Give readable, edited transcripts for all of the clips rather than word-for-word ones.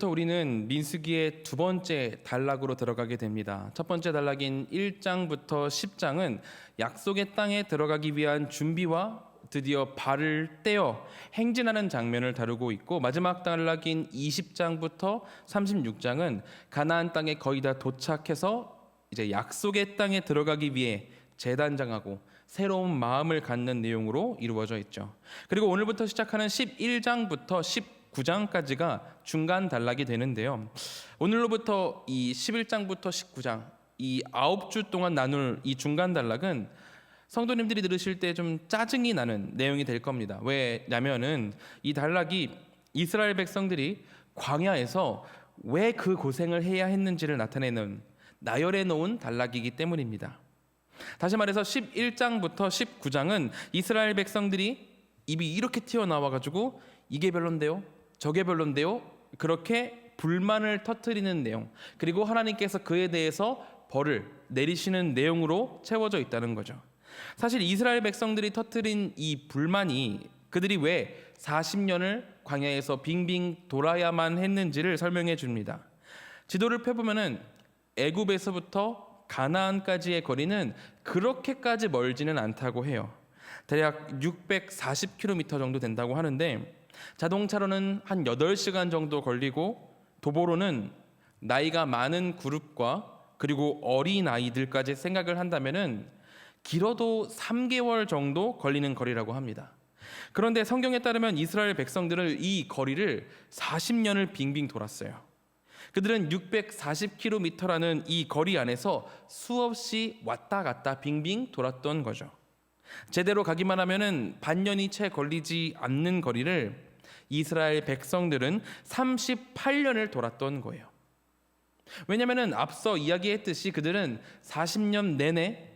오늘부터 우리는 민수기의 두 번째 단락으로 들어가게 됩니다. 첫 번째 단락인 1장부터 10장은 약속의 땅에 들어가기 위한 준비와 드디어 발을 떼어 행진하는 장면을 다루고 있고, 마지막 단락인 20장부터 36장은 가나안 땅에 거의 다 도착해서 이제 약속의 땅에 들어가기 위해 재단장하고 새로운 마음을 갖는 내용으로 이루어져 있죠. 그리고 오늘부터 시작하는 11장부터 19장까지가 중간 단락이 되는데요. 오늘로부터 이 11장부터 19장 이 9주 동안 나눌 이 중간 단락은 성도님들이 들으실 때 좀 짜증이 나는 내용이 될 겁니다. 왜냐면은 이 단락이 이스라엘 백성들이 광야에서 왜 그 고생을 해야 했는지를 나타내는 나열해 놓은 단락이기 때문입니다. 다시 말해서 11장부터 19장은 이스라엘 백성들이 입이 이렇게 튀어나와 가지고 이게 별론데요, 저게 별론데요, 그렇게 불만을 터뜨리는 내용, 그리고 하나님께서 그에 대해서 벌을 내리시는 내용으로 채워져 있다는 거죠. 사실 이스라엘 백성들이 터뜨린 이 불만이 그들이 왜 40년을 광야에서 빙빙 돌아야만 했는지를 설명해 줍니다. 지도를 펴보면은 애굽에서부터 가나안까지의 거리는 그렇게까지 멀지는 않다고 해요. 대략 640km 정도 된다고 하는데, 자동차로는 한 8시간 정도 걸리고, 도보로는 나이가 많은 그룹과 그리고 어린 아이들까지 생각을 한다면은 길어도 3개월 정도 걸리는 거리라고 합니다. 그런데 성경에 따르면 이스라엘 백성들은 이 거리를 40년을 빙빙 돌았어요. 그들은 640km라는 이 거리 안에서 수없이 왔다 갔다 빙빙 돌았던 거죠. 제대로 가기만 하면은 반년이 채 걸리지 않는 거리를 이스라엘 백성들은 38년을 돌았던 거예요. 왜냐하면 앞서 이야기했듯이 그들은 40년 내내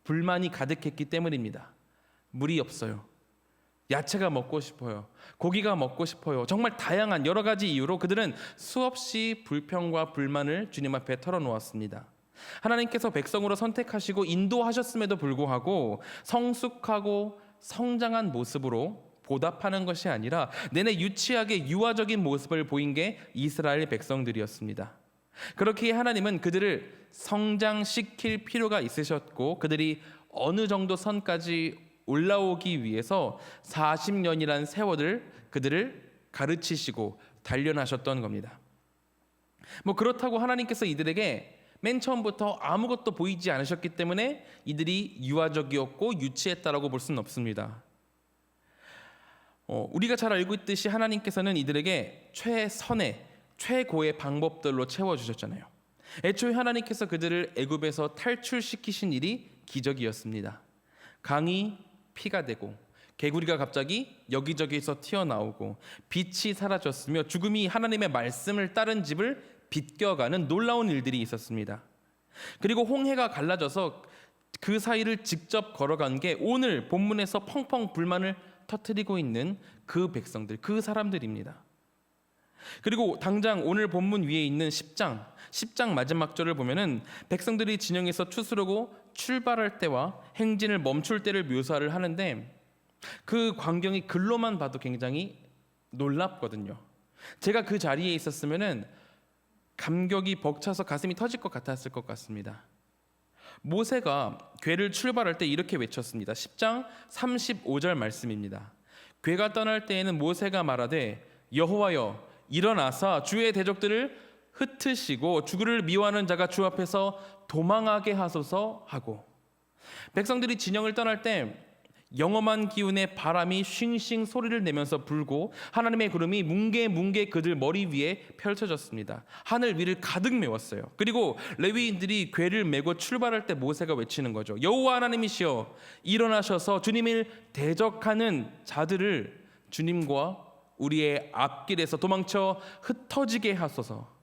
불만이 가득했기 때문입니다. 물이 없어요. 야채가 먹고 싶어요. 고기가 먹고 싶어요. 정말 다양한 여러 가지 이유로 그들은 수없이 불평과 불만을 주님 앞에 털어놓았습니다. 하나님께서 백성으로 선택하시고 인도하셨음에도 불구하고 성숙하고 성장한 모습으로 보답하는 것이 아니라 내내 유치하게 유아적인 모습을 보인 게 이스라엘 백성들이었습니다. 그렇게 하나님은 그들을 성장시킬 필요가 있으셨고, 그들이 어느 정도 선까지 올라오기 위해서 40년이란 세월을 그들을 가르치시고 단련하셨던 겁니다. 그렇다고 하나님께서 이들에게 맨 처음부터 아무것도 보이지 않으셨기 때문에 이들이 유아적이었고 유치했다라고 볼 수는 없습니다. 우리가 잘 알고 있듯이 하나님께서는 이들에게 최선의 최고의 방법들로 채워주셨잖아요. 애초에 하나님께서 그들을 애굽에서 탈출시키신 일이 기적이었습니다. 강이 피가 되고 개구리가 갑자기 여기저기서 튀어나오고 빛이 사라졌으며 죽음이 하나님의 말씀을 따른 집을 비껴가는 놀라운 일들이 있었습니다. 그리고 홍해가 갈라져서 그 사이를 직접 걸어간 게 오늘 본문에서 펑펑 불만을 터뜨리고 있는 그 백성들, 그 사람들입니다. 그리고 당장 오늘 본문 위에 있는 10장 마지막 절을 보면은 백성들이 진영에서 추스르고 출발할 때와 행진을 멈출 때를 묘사를 하는데, 그 광경이 글로만 봐도 굉장히 놀랍거든요. 제가 그 자리에 있었으면은 감격이 벅차서 가슴이 터질 것 같았을 것 같습니다. 모세가 궤를 출발할 때 이렇게 외쳤습니다. 10장 35절 말씀입니다. 궤가 떠날 때에는 모세가 말하되 여호와여 일어나사 주의 대적들을 흩으시고 주를 미워하는 자가 주 앞에서 도망하게 하소서 하고, 백성들이 진영을 떠날 때 영험한 기운의 바람이 싱싱 소리를 내면서 불고 하나님의 구름이 뭉게뭉게 그들 머리 위에 펼쳐졌습니다. 하늘 위를 가득 메웠어요. 그리고 레위인들이 궤를 메고 출발할 때 모세가 외치는 거죠. 여호와 하나님이시여 일어나셔서 주님을 대적하는 자들을 주님과 우리의 앞길에서 도망쳐 흩어지게 하소서.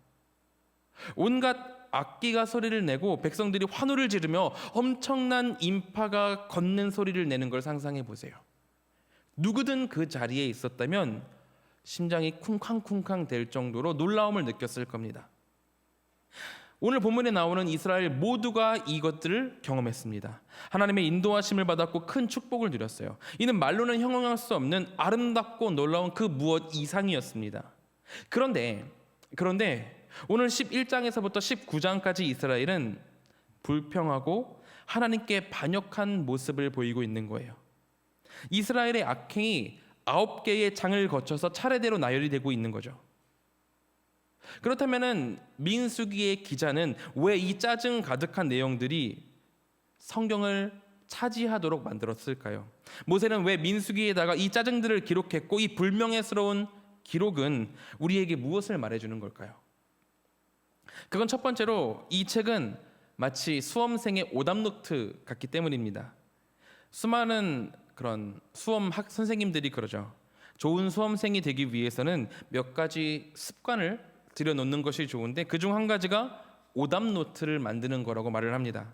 온갖 악기가 소리를 내고 백성들이 환호를 지르며 엄청난 인파가 걷는 소리를 내는 걸 상상해 보세요. 누구든 그 자리에 있었다면 심장이 쿵쾅쿵쾅 될 정도로 놀라움을 느꼈을 겁니다. 오늘 본문에 나오는 이스라엘 모두가 이것들을 경험했습니다. 하나님의 인도하심을 받았고 큰 축복을 누렸어요. 이는 말로는 형용할 수 없는 아름답고 놀라운 그 무엇 이상이었습니다. 그런데 그런데 오늘 11장에서부터 19장까지 이스라엘은 불평하고 하나님께 반역한 모습을 보이고 있는 거예요. 이스라엘의 악행이 9개의 장을 거쳐서 차례대로 나열이 되고 있는 거죠. 그렇다면 민수기의 기자는 왜 이 짜증 가득한 내용들이 성경을 차지하도록 만들었을까요? 모세는 왜 민수기에다가 이 짜증들을 기록했고, 이 불명예스러운 기록은 우리에게 무엇을 말해주는 걸까요? 그건 첫 번째로 이 책은 마치 수험생의 오답노트 같기 때문입니다. 수많은 그런 수험학 선생님들이 그러죠. 좋은 수험생이 되기 위해서는 몇 가지 습관을 들여놓는 것이 좋은데 그중 한 가지가 오답노트를 만드는 거라고 말을 합니다.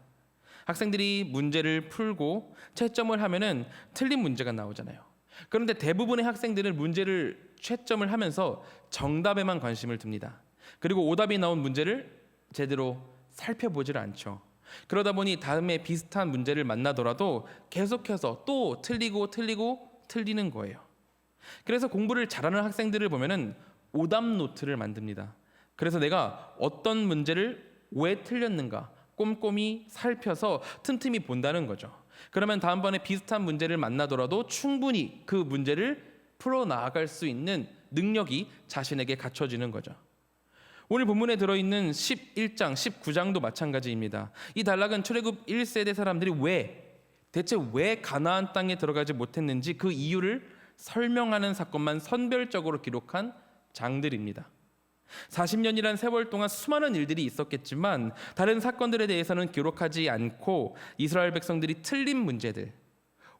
학생들이 문제를 풀고 채점을 하면은 틀린 문제가 나오잖아요. 그런데 대부분의 학생들은 문제를 채점을 하면서 정답에만 관심을 둡니다. 그리고 오답이 나온 문제를 제대로 살펴보질 않죠. 그러다 보니 다음에 비슷한 문제를 만나더라도 계속해서 또 틀리고 틀리는 거예요. 그래서 공부를 잘하는 학생들을 보면은 오답 노트를 만듭니다. 그래서 내가 어떤 문제를 왜 틀렸는가 꼼꼼히 살펴서 틈틈이 본다는 거죠. 그러면 다음번에 비슷한 문제를 만나더라도 충분히 그 문제를 풀어 나아갈 수 있는 능력이 자신에게 갖춰지는 거죠. 오늘 본문에 들어있는 11장, 19장도 마찬가지입니다. 이 단락은 출애굽 1세대 사람들이 대체 왜 가나안 땅에 들어가지 못했는지 그 이유를 설명하는 사건만 선별적으로 기록한 장들입니다. 40년이란 세월 동안 수많은 일들이 있었겠지만 다른 사건들에 대해서는 기록하지 않고 이스라엘 백성들이 틀린 문제들,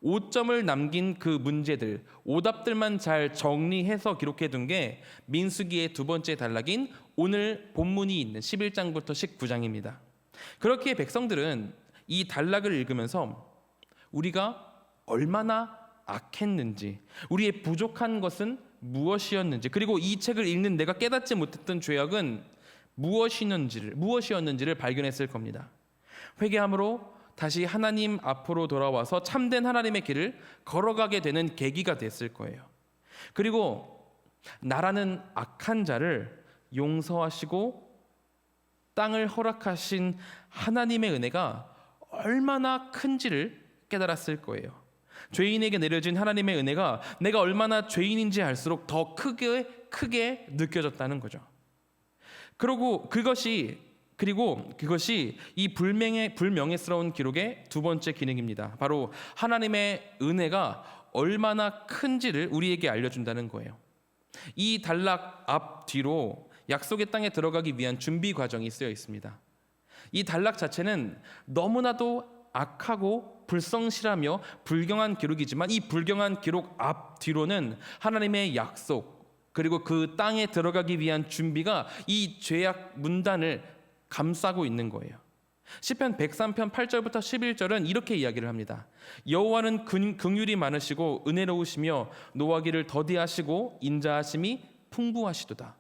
오점을 남긴 그 문제들, 오답들만 잘 정리해서 기록해둔 게 민수기의 두 번째 단락인 오늘 본문이 있는 11장부터 19장입니다. 그렇기에 백성들은 이 단락을 읽으면서 우리가 얼마나 악했는지, 우리의 부족한 것은 무엇이었는지, 그리고 이 책을 읽는 내가 깨닫지 못했던 죄악은 무엇이었는지를 발견했을 겁니다. 회개함으로 다시 하나님 앞으로 돌아와서 참된 하나님의 길을 걸어가게 되는 계기가 됐을 거예요. 그리고 나라는 악한 자를 용서하시고 땅을 허락하신 하나님의 은혜가 얼마나 큰지를 깨달았을 거예요. 죄인에게 내려진 하나님의 은혜가 내가 얼마나 죄인인지 알수록 더 크게 느껴졌다는 거죠. 그리고 그것이 이 불명예스러운 기록의 두 번째 기능입니다. 바로 하나님의 은혜가 얼마나 큰지를 우리에게 알려준다는 거예요. 이 단락 앞 뒤로 약속의 땅에 들어가기 위한 준비 과정이 쓰여 있습니다. 이 단락 자체는 너무나도 악하고 불성실하며 불경한 기록이지만 이 불경한 기록 앞 뒤로는 하나님의 약속, 그리고 그 땅에 들어가기 위한 준비가 이 죄악 문단을 감싸고 있는 거예요. 시편 103편 8절부터 11절은 이렇게 이야기를 합니다. 여호와는 긍휼이 많으시고 은혜로우시며 노하기를 더디하시고 인자하심이 풍부하시도다.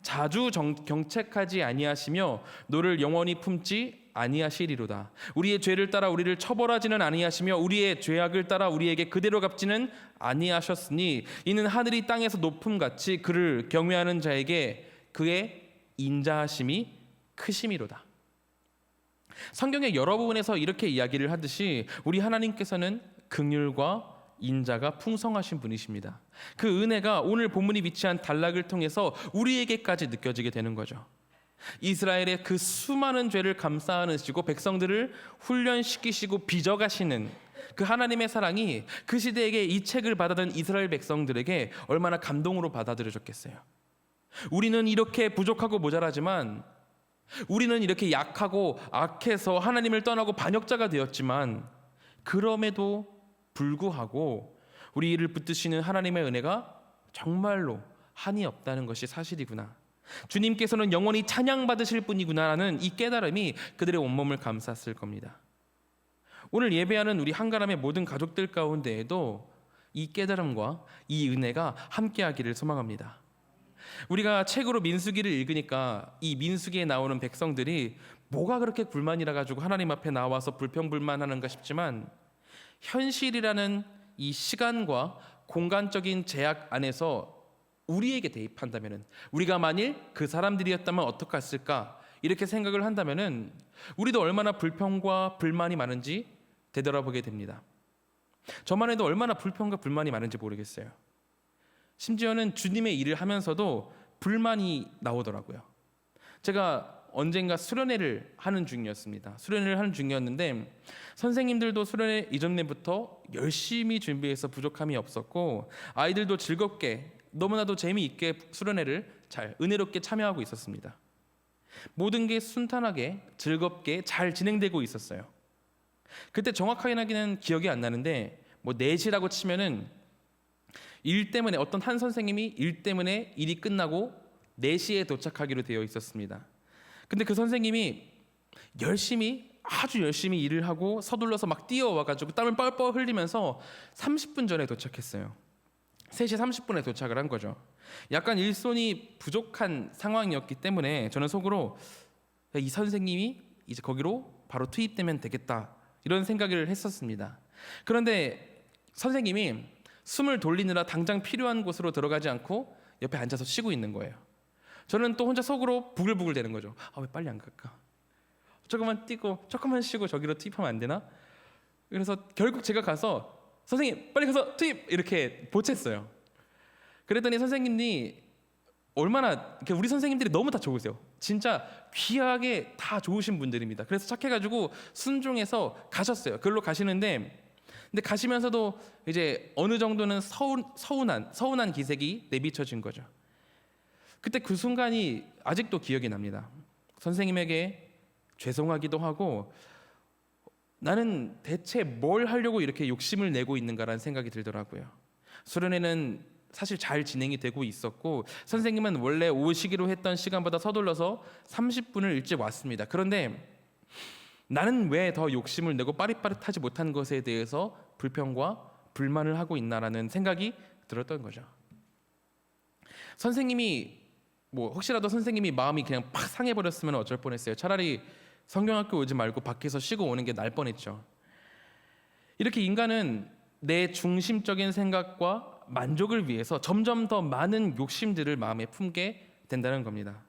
자주 경책하지 아니하시며 노를 영원히 품지 아니하시리로다. 우리의 죄를 따라 우리를 처벌하지는 아니하시며 우리의 죄악을 따라 우리에게 그대로 갚지는 아니하셨으니 이는 하늘이 땅에서 높음같이 그를 경외하는 자에게 그의 인자하심이 크심이로다. 성경의 여러 부분에서 이렇게 이야기를 하듯이 우리 하나님께서는 긍휼과 인자가 풍성하신 분이십니다. 그 은혜가 오늘 본문이 위치한 단락을 통해서 우리에게까지 느껴지게 되는 거죠. 이스라엘의 그 수많은 죄를 감싸 안으시고 백성들을 훈련시키시고 빚어가시는 그 하나님의 사랑이 그 시대에게 이 책을 받아든 이스라엘 백성들에게 얼마나 감동으로 받아들여졌겠어요. 우리는 이렇게 부족하고 모자라지만, 우리는 이렇게 약하고 악해서 하나님을 떠나고 반역자가 되었지만, 그럼에도 불구하고 우리를 붙드시는 하나님의 은혜가 정말로 한이 없다는 것이 사실이구나, 주님께서는 영원히 찬양받으실 분이구나라는 이 깨달음이 그들의 온몸을 감쌌을 겁니다. 오늘 예배하는 우리 한가람의 모든 가족들 가운데에도 이 깨달음과 이 은혜가 함께하기를 소망합니다. 우리가 책으로 민수기를 읽으니까 이 민수기에 나오는 백성들이 뭐가 그렇게 불만이라 가지고 하나님 앞에 나와서 불평불만하는가 싶지만, 현실이라는 이 시간과 공간적인 제약 안에서 우리에게 대입한다면은, 우리가 만일 그 사람들이었다면 어떡했을까 이렇게 생각을 한다면은 우리도 얼마나 불평과 불만이 많은지 되돌아보게 됩니다. 저만 해도 얼마나 불평과 불만이 많은지 모르겠어요. 심지어는 주님의 일을 하면서도 불만이 나오더라고요. 제가 언젠가 수련회를 하는 중이었습니다. 수련회를 하는 중이었는데 선생님들도 수련회 이전부터 열심히 준비해서 부족함이 없었고, 아이들도 즐겁게 너무나도 재미있게 수련회를 잘 은혜롭게 참여하고 있었습니다. 모든 게 순탄하게 즐겁게 잘 진행되고 있었어요. 그때 정확하게는 기억이 안 나는데 4시라고 치면은 일 때문에 어떤 한 선생님이 일 때문에 일이 끝나고 4시에 도착하기로 되어 있었습니다. 근데 그 선생님이 아주 열심히 일을 하고 서둘러서 막 뛰어와가지고 땀을 뻘뻘 흘리면서 30분 전에 도착했어요. 3시 30분에 도착을 한 거죠. 약간 일손이 부족한 상황이었기 때문에 저는 속으로 이 선생님이 이제 거기로 바로 투입되면 되겠다 이런 생각을 했었습니다. 그런데 선생님이 숨을 돌리느라 당장 필요한 곳으로 들어가지 않고 옆에 앉아서 쉬고 있는 거예요. 저는 또 혼자 속으로 부글부글 되는 거죠. 왜 빨리 안 갈까? 조금만 뛰고 조금만 쉬고 저기로 투입하면 안 되나? 그래서 결국 제가 가서 선생님 빨리 가서 투입 이렇게 보챘어요. 그랬더니 선생님이 얼마나 우리 선생님들이 너무 다 좋으세요. 진짜 귀하게 다 좋으신 분들입니다. 그래서 착해가지고 순종해서 가셨어요. 그걸로 가시는데 근데 가시면서도 이제 어느 정도는 서운한 기색이 내비쳐진 거죠. 그때 그 순간이 아직도 기억이 납니다. 선생님에게 죄송하기도 하고 나는 대체 뭘 하려고 이렇게 욕심을 내고 있는가라는 생각이 들더라고요. 수련회는 사실 잘 진행이 되고 있었고 선생님은 원래 오시기로 했던 시간보다 서둘러서 30분을 일찍 왔습니다. 그런데 나는 왜 더 욕심을 내고 빠릿빠릿하지 못한 것에 대해서 불평과 불만을 하고 있나라는 생각이 들었던 거죠. 선생님이 혹시라도 선생님이 마음이 그냥 팍 상해버렸으면 어쩔 뻔했어요. 차라리 성경학교 오지 말고 밖에서 쉬고 오는 게 나을 뻔했죠. 이렇게 인간은 내 중심적인 생각과 만족을 위해서 점점 더 많은 욕심들을 마음에 품게 된다는 겁니다.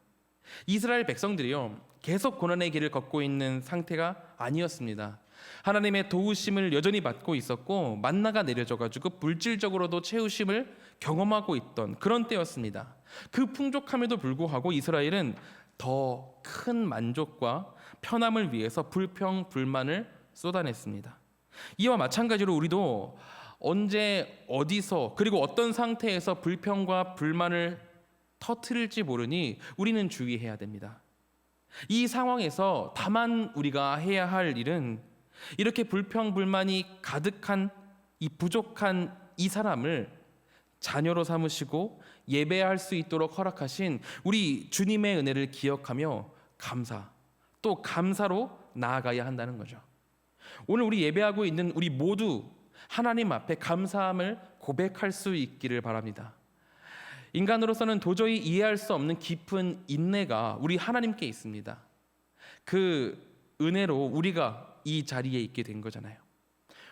이스라엘 백성들이요 계속 고난의 길을 걷고 있는 상태가 아니었습니다. 하나님의 도우심을 여전히 받고 있었고 만나가 내려져가지고 물질적으로도 채우심을 경험하고 있던 그런 때였습니다. 그 풍족함에도 불구하고 이스라엘은 더 큰 만족과 편함을 위해서 불평, 불만을 쏟아냈습니다. 이와 마찬가지로 우리도 언제 어디서 그리고 어떤 상태에서 불평과 불만을 터뜨릴지 모르니 우리는 주의해야 됩니다. 이 상황에서 다만 우리가 해야 할 일은 이렇게 불평, 불만이 가득한 이 부족한 이 사람을 자녀로 삼으시고 예배할 수 있도록 허락하신 우리 주님의 은혜를 기억하며 또 감사로 나아가야 한다는 거죠. 오늘 우리 예배하고 있는 우리 모두 하나님 앞에 감사함을 고백할 수 있기를 바랍니다. 인간으로서는 도저히 이해할 수 없는 깊은 인내가 우리 하나님께 있습니다. 그 은혜로 우리가 이 자리에 있게 된 거잖아요.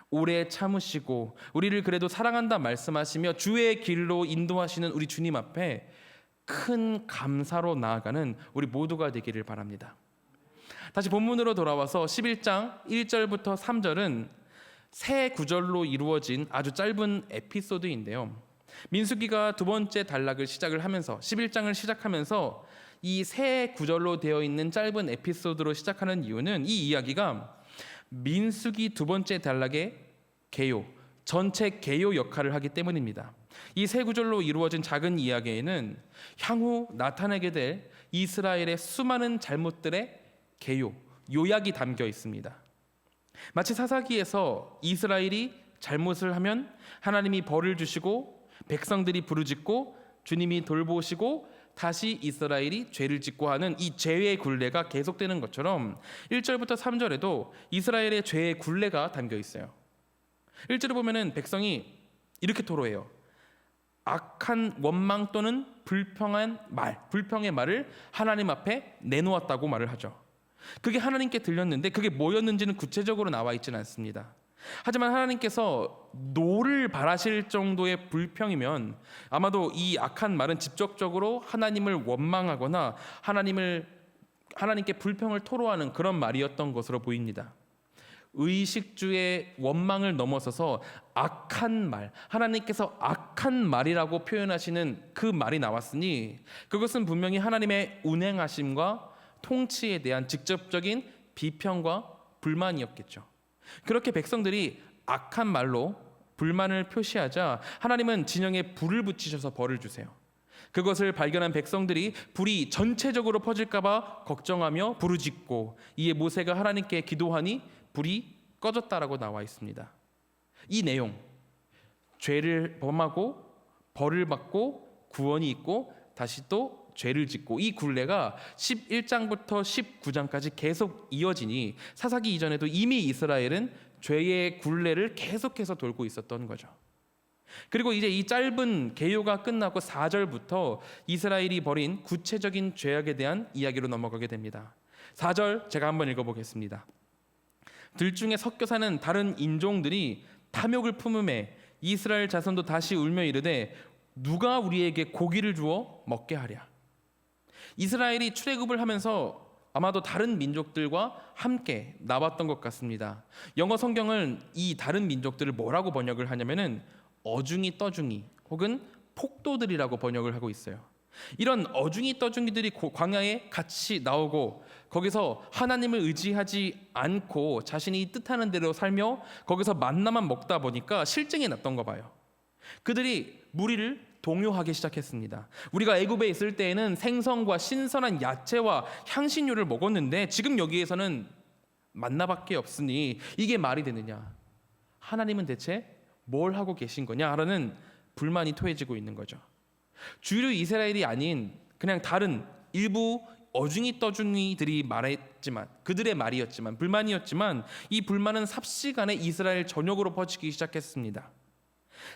오래 참으시고 우리를 그래도 사랑한다 말씀하시며 주의 길로 인도하시는 우리 주님 앞에 큰 감사로 나아가는 우리 모두가 되기를 바랍니다. 다시 본문으로 돌아와서 11장 1절부터 3절은 세 구절로 이루어진 아주 짧은 에피소드인데요. 민수기가 두 번째 단락을 시작을 하면서 11장을 시작하면서 이 세 구절로 되어 있는 짧은 에피소드로 시작하는 이유는 이 이야기가 민수기 두 번째 단락의 개요, 전체 개요 역할을 하기 때문입니다. 이 세 구절로 이루어진 작은 이야기에는 향후 나타나게 될 이스라엘의 수많은 잘못들의 개요, 요약이 담겨 있습니다. 마치 사사기에서 이스라엘이 잘못을 하면 하나님이 벌을 주시고 백성들이 부르짖고 주님이 돌보시고 다시 이스라엘이 죄를 짓고 하는 이 죄의 굴레가 계속되는 것처럼 1절부터 3절에도 이스라엘의 죄의 굴레가 담겨 있어요. 1절을 보면은 백성이 이렇게 토로해요. 악한 원망 또는 불평의 말을 하나님 앞에 내놓았다고 말을 하죠. 그게 하나님께 들렸는데 그게 뭐였는지는 구체적으로 나와 있지는 않습니다. 하지만 하나님께서 노를 바라실 정도의 불평이면 아마도 이 악한 말은 직접적으로 하나님을 원망하거나 하나님께 불평을 토로하는 그런 말이었던 것으로 보입니다. 의식주의 원망을 넘어서서 악한 말, 하나님께서 악한 말이라고 표현하시는 그 말이 나왔으니 그것은 분명히 하나님의 운행하심과 통치에 대한 직접적인 비평과 불만이었겠죠. 그렇게 백성들이 악한 말로 불만을 표시하자 하나님은 진영에 불을 붙이셔서 벌을 주세요. 그것을 발견한 백성들이 불이 전체적으로 퍼질까봐 걱정하며 부르짖고, 이에 모세가 하나님께 기도하니 불이 꺼졌다라고 나와 있습니다. 이 내용, 죄를 범하고 벌을 받고 구원이 있고 다시 또 죄를 짓고, 이 굴레가 11장부터 19장까지 계속 이어지니 사사기 이전에도 이미 이스라엘은 죄의 굴레를 계속해서 돌고 있었던 거죠. 그리고 이제 이 짧은 개요가 끝나고 4절부터 이스라엘이 벌인 구체적인 죄악에 대한 이야기로 넘어가게 됩니다. 4절 제가 한번 읽어보겠습니다. 들중에 섞여 사는 다른 인종들이 탐욕을 품음에 이스라엘 자손도 다시 울며 이르되 누가 우리에게 고기를 주어 먹게 하랴. 이스라엘이 출애굽을 하면서 아마도 다른 민족들과 함께 나왔던 것 같습니다. 영어 성경은 이 다른 민족들을 뭐라고 번역을 하냐면은 어중이 떠중이 혹은 폭도들이라고 번역을 하고 있어요. 이런 어중이 떠중이들이 광야에 같이 나오고 거기서 하나님을 의지하지 않고 자신이 뜻하는 대로 살며 거기서 만나만 먹다 보니까 실증이 났던 거 봐요. 그들이 무리를 동요하기 시작했습니다. 우리가 애굽에 있을 때에는 생선과 신선한 야채와 향신료를 먹었는데 지금 여기에서는 만나밖에 없으니 이게 말이 되느냐? 하나님은 대체 뭘 하고 계신 거냐라는 불만이 토해지고 있는 거죠. 주류 이스라엘이 아닌 그냥 다른 일부 어중이 떠중이들이 말했지만, 그들의 말이었지만, 불만이었지만 이 불만은 삽시간에 이스라엘 전역으로 퍼지기 시작했습니다.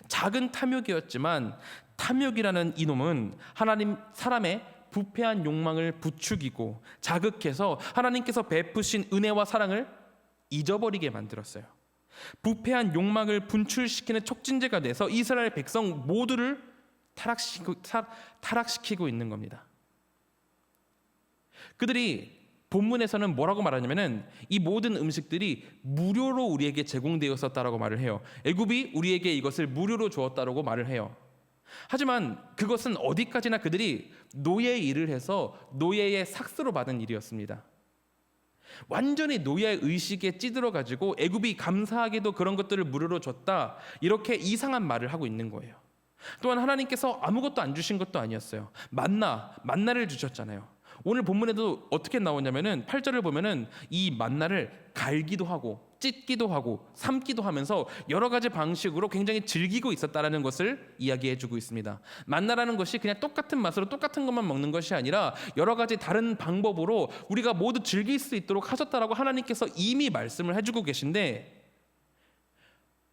작은 탐욕이었지만 탐욕이라는 이놈은 하나님 사람의 부패한 욕망을 부추기고 자극해서 하나님께서 베푸신 은혜와 사랑을 잊어버리게 만들었어요. 부패한 욕망을 분출시키는 촉진제가 돼서 이스라엘 백성 모두를 타락시키고 있는 겁니다. 그들이 본문에서는 뭐라고 말하냐면은 이 모든 음식들이 무료로 우리에게 제공되었었다라고 말을 해요. 애굽이 우리에게 이것을 무료로 주었다라고 말을 해요. 하지만 그것은 어디까지나 그들이 노예 일을 해서 노예의 삭스로 받은 일이었습니다. 완전히 노예 의식에 찌들어 가지고 애굽이 감사하게도 그런 것들을 무료로 줬다, 이렇게 이상한 말을 하고 있는 거예요. 또한 하나님께서 아무것도 안 주신 것도 아니었어요. 만나를 주셨잖아요. 오늘 본문에도 어떻게 나오냐면은 8절을 보면은 이 만나를 갈기도 하고 찢기도 하고 삶기도 하면서 여러 가지 방식으로 굉장히 즐기고 있었다라는 것을 이야기해주고 있습니다. 만나라는 것이 그냥 똑같은 맛으로 똑같은 것만 먹는 것이 아니라 여러 가지 다른 방법으로 우리가 모두 즐길 수 있도록 하셨다라고 하나님께서 이미 말씀을 해주고 계신데,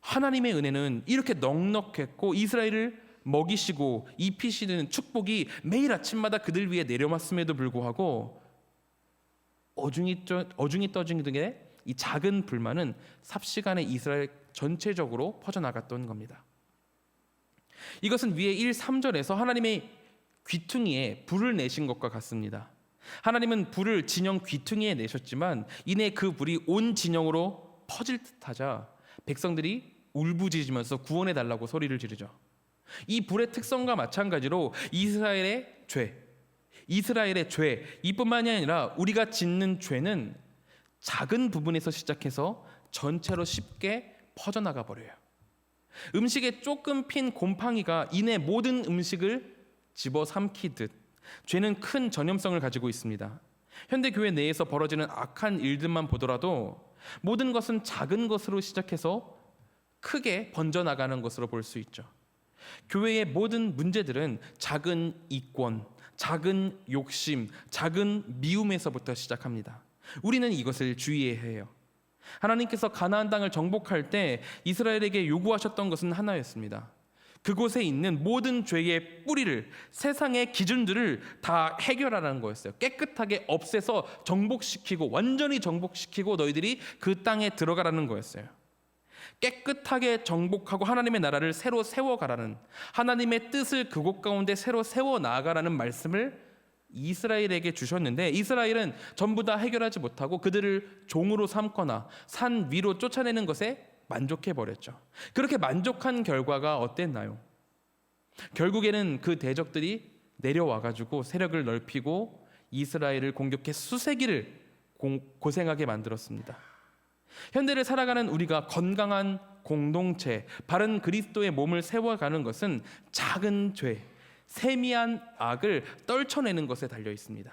하나님의 은혜는 이렇게 넉넉했고 이스라엘을 먹이시고 입히시는 축복이 매일 아침마다 그들 위에 내려왔음에도 불구하고 어중이 떠중이 등의 이 작은 불만은 삽시간에 이스라엘 전체적으로 퍼져나갔던 겁니다. 이것은 위에 1, 3절에서 하나님의 귀퉁이에 불을 내신 것과 같습니다. 하나님은 불을 진영 귀퉁이에 내셨지만 이내 그 불이 온 진영으로 퍼질 듯하자 백성들이 울부짖으면서 구원해달라고 소리를 지르죠. 이 불의 특성과 마찬가지로 이스라엘의 죄 이뿐만이 아니라 우리가 짓는 죄는 작은 부분에서 시작해서 전체로 쉽게 퍼져나가 버려요. 음식에 조금 핀 곰팡이가 이내 모든 음식을 집어삼키듯 죄는 큰 전염성을 가지고 있습니다. 현대 교회 내에서 벌어지는 악한 일들만 보더라도 모든 것은 작은 것으로 시작해서 크게 번져나가는 것으로 볼 수 있죠. 교회의 모든 문제들은 작은 이권, 작은 욕심, 작은 미움에서부터 시작합니다. 우리는 이것을 주의해야 해요. 하나님께서 가나안 땅을 정복할 때 이스라엘에게 요구하셨던 것은 하나였습니다. 그곳에 있는 모든 죄의 뿌리를, 세상의 기준들을 다 해결하라는 거였어요. 깨끗하게 없애서 정복시키고, 완전히 정복시키고 너희들이 그 땅에 들어가라는 거였어요. 깨끗하게 정복하고 하나님의 나라를 새로 세워가라는, 하나님의 뜻을 그곳 가운데 새로 세워 나아가라는 말씀을 이스라엘에게 주셨는데, 이스라엘은 전부 다 해결하지 못하고 그들을 종으로 삼거나 산 위로 쫓아내는 것에 만족해 버렸죠. 그렇게 만족한 결과가 어땠나요? 결국에는 그 대적들이 내려와 가지고 세력을 넓히고 이스라엘을 공격해 수세기를 고생하게 만들었습니다. 현대를 살아가는 우리가 건강한 공동체, 바른 그리스도의 몸을 세워가는 것은 작은 죄, 세미한 악을 떨쳐내는 것에 달려 있습니다.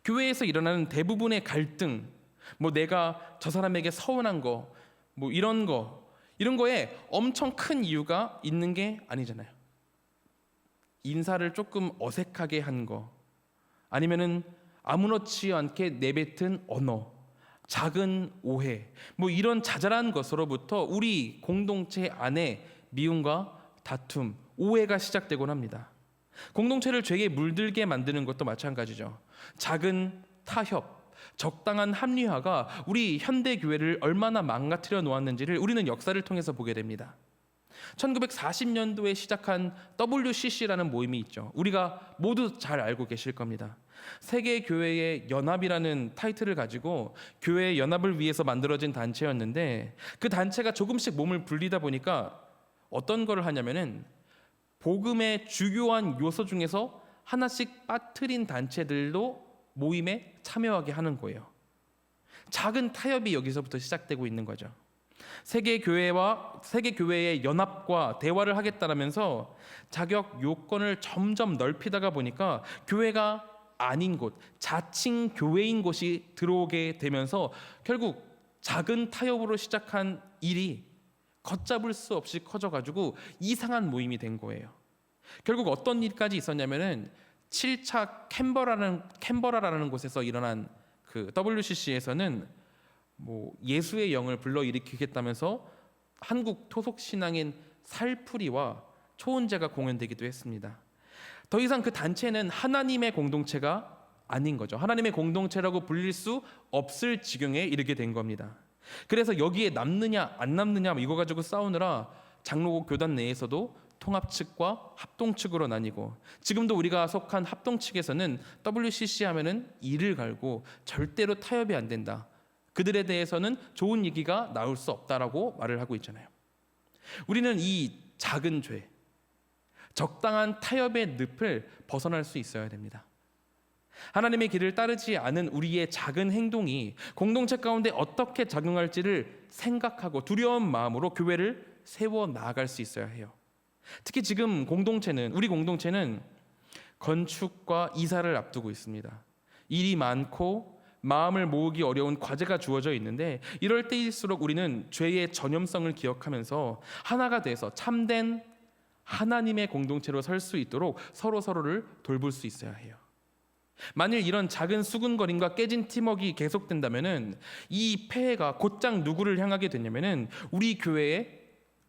교회에서 일어나는 대부분의 갈등, 내가 저 사람에게 서운한 거, 이런 거에 엄청 큰 이유가 있는 게 아니잖아요. 인사를 조금 어색하게 한 거, 아니면은 아무렇지 않게 내뱉은 언어, 작은 오해, 이런 자잘한 것으로부터 우리 공동체 안에 미움과 다툼, 오해가 시작되곤 합니다. 공동체를 죄에 물들게 만드는 것도 마찬가지죠. 작은 타협, 적당한 합리화가 우리 현대 교회를 얼마나 망가뜨려 놓았는지를 우리는 역사를 통해서 보게 됩니다. 1940년도에 시작한 WCC라는 모임이 있죠. 우리가 모두 잘 알고 계실 겁니다. 세계교회의 연합이라는 타이틀을 가지고 교회의 연합을 위해서 만들어진 단체였는데, 그 단체가 조금씩 몸을 불리다 보니까 어떤 걸 하냐면은 복음의 주요한 요소 중에서 하나씩 빠뜨린 단체들도 모임에 참여하게 하는 거예요. 작은 타협이 여기서부터 시작되고 있는 거죠. 세계교회의 연합과 대화를 하겠다라면서 자격 요건을 점점 넓히다가 보니까 교회가 아닌 곳, 자칭 교회인 곳이 들어오게 되면서 결국 작은 타협으로 시작한 일이 걷잡을 수 없이 커져가지고 이상한 모임이 된 거예요. 결국 어떤 일까지 있었냐면은 7차 캔버라라는 곳에서 일어난 그 WCC에서는 예수의 영을 불러일으키겠다면서 한국 토속 신앙인 살풀이와 초혼제가 공연되기도 했습니다. 더 이상 그 단체는 하나님의 공동체가 아닌 거죠. 하나님의 공동체라고 불릴 수 없을 지경에 이르게 된 겁니다. 그래서 여기에 남느냐 안 남느냐 이거 가지고 싸우느라 장로교 교단 내에서도 통합 측과 합동 측으로 나뉘고, 지금도 우리가 속한 합동 측에서는 WCC 하면은 이를 갈고 절대로 타협이 안 된다, 그들에 대해서는 좋은 얘기가 나올 수 없다라고 말을 하고 있잖아요. 우리는 이 작은 죄, 적당한 타협의 늪을 벗어날 수 있어야 됩니다. 하나님의 길을 따르지 않은 우리의 작은 행동이 공동체 가운데 어떻게 작용할지를 생각하고 두려운 마음으로 교회를 세워 나아갈 수 있어야 해요. 특히 지금 우리 공동체는 건축과 이사를 앞두고 있습니다. 일이 많고 마음을 모으기 어려운 과제가 주어져 있는데, 이럴 때일수록 우리는 죄의 전염성을 기억하면서 하나가 돼서 참된 하나님의 공동체로 설 수 있도록 서로를 돌볼 수 있어야 해요. 만일 이런 작은 수군거림과 깨진 팀워크가 계속된다면은 이 폐해가 곧장 누구를 향하게 되냐면은 우리 교회의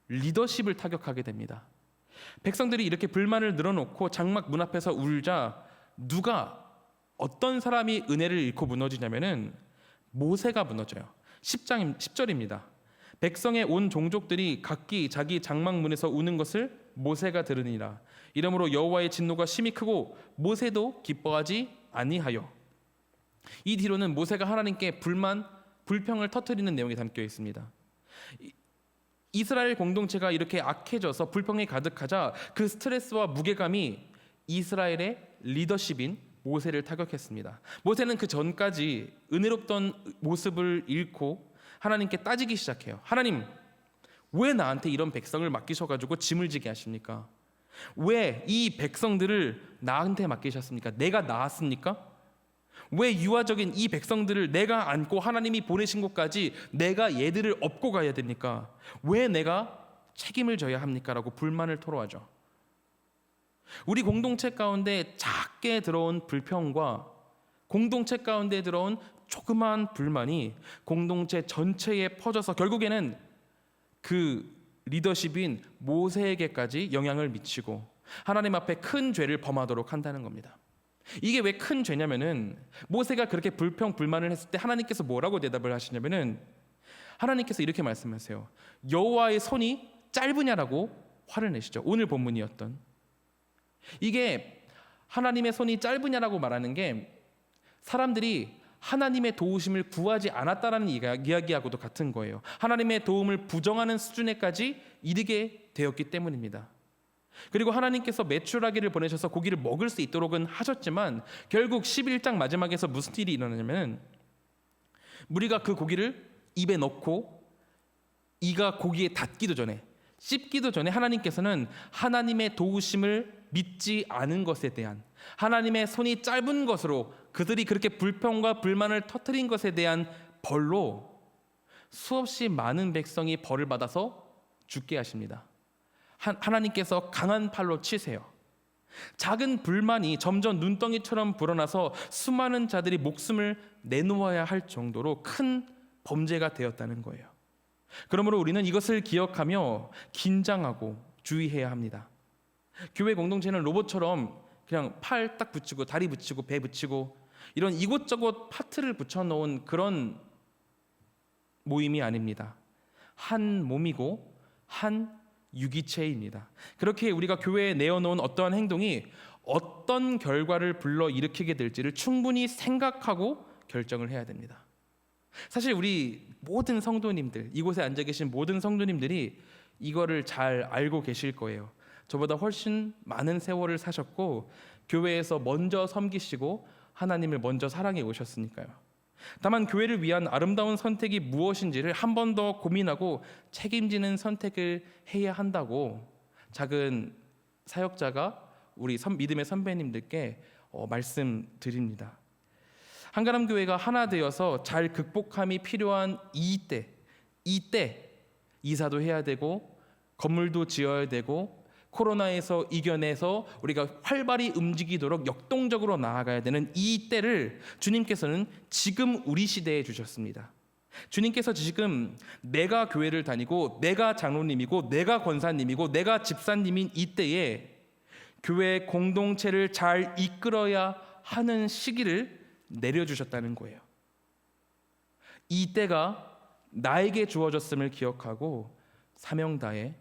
리더십을 타격하게 됩니다. 백성들이 이렇게 불만을 늘어놓고 장막 문 앞에서 울자 어떤 사람이 은혜를 잃고 무너지냐면은 모세가 무너져요. 10절입니다. 백성의 온 종족들이 각기 자기 장막문에서 우는 것을 모세가 들으니라. 이러므로 여호와의 진노가 심히 크고 모세도 기뻐하지 아니하여. 이 뒤로는 모세가 하나님께 불평을 터뜨리는 내용이 담겨 있습니다. 이스라엘 공동체가 이렇게 악해져서 불평이 가득하자 그 스트레스와 무게감이 이스라엘의 리더십인 모세를 타격했습니다. 모세는 그 전까지 은혜롭던 모습을 잃고 하나님께 따지기 시작해요. 하나님, 왜 나한테 이런 백성을 맡기셔가지고 짐을 지게 하십니까? 왜 이 백성들을 나한테 맡기셨습니까? 내가 나았습니까? 왜 유아적인 이 백성들을 내가 안고 하나님이 보내신 곳까지 내가 얘들을 업고 가야 됩니까? 왜 내가 책임을 져야 합니까? 라고 불만을 토로하죠. 우리 공동체 가운데 작게 들어온 불평과 공동체 가운데 들어온 조그마한 불만이 공동체 전체에 퍼져서 결국에는 그 리더십인 모세에게까지 영향을 미치고 하나님 앞에 큰 죄를 범하도록 한다는 겁니다. 이게 왜 큰 죄냐면은 모세가 그렇게 불평 불만을 했을 때 하나님께서 뭐라고 대답을 하시냐면은 하나님께서 이렇게 말씀하세요. 여호와의 손이 짧으냐라고 화를 내시죠. 오늘 본문이었던 이게 하나님의 손이 짧으냐라고 말하는 게 사람들이 하나님의 도우심을 구하지 않았다라는 이야기하고도 같은 거예요. 하나님의 도움을 부정하는 수준에까지 이르게 되었기 때문입니다. 그리고 하나님께서 메추라기를 보내셔서 고기를 먹을 수 있도록은 하셨지만 결국 11장 마지막에서 무슨 일이 일어나냐면 무리가 그 고기를 입에 넣고 이가 고기에 닿기도 전에 씹기도 전에 하나님께서는 하나님의 도우심을 믿지 않은 것에 대한 하나님의 손이 짧은 것으로 그들이 그렇게 불평과 불만을 터뜨린 것에 대한 벌로 수없이 많은 백성이 벌을 받아서 죽게 하십니다. 하나님께서 강한 팔로 치세요. 작은 불만이 점점 눈덩이처럼 불어나서 수많은 자들이 목숨을 내놓아야 할 정도로 큰 범죄가 되었다는 거예요. 그러므로 우리는 이것을 기억하며 긴장하고 주의해야 합니다. 교회 공동체는 로봇처럼 그냥 팔 딱 붙이고 다리 붙이고 배 붙이고 이런 이곳저곳 파트를 붙여놓은 그런 모임이 아닙니다. 한 몸이고 한 유기체입니다. 그렇게 우리가 교회에 내어놓은 어떠한 행동이 어떤 결과를 불러일으키게 될지를 충분히 생각하고 결정을 해야 됩니다. 사실 우리 모든 성도님들, 이곳에 앉아 계신 모든 성도님들이 이거를 잘 알고 계실 거예요. 저보다 훨씬 많은 세월을 사셨고 교회에서 먼저 섬기시고 하나님을 먼저 사랑해 오셨으니까요. 다만 교회를 위한 아름다운 선택이 무엇인지를 한 번 더 고민하고 책임지는 선택을 해야 한다고 작은 사역자가 우리 믿음의 선배님들께 말씀드립니다. 한가람 교회가 하나 되어서 잘 극복함이 필요한 이때 이사도 해야 되고 건물도 지어야 되고 코로나에서 이겨내서 우리가 활발히 움직이도록 역동적으로 나아가야 되는 이 때를 주님께서는 지금 우리 시대에 주셨습니다. 주님께서 지금 내가 교회를 다니고 내가 장로님이고 내가 권사님이고 내가 집사님인 이때에 교회 공동체를 잘 이끌어야 하는 시기를 내려주셨다는 거예요. 이 때가 나에게 주어졌음을 기억하고 사명 다해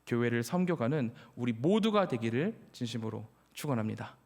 교회를 섬겨가는 우리 모두가 되기를 진심으로 축원합니다.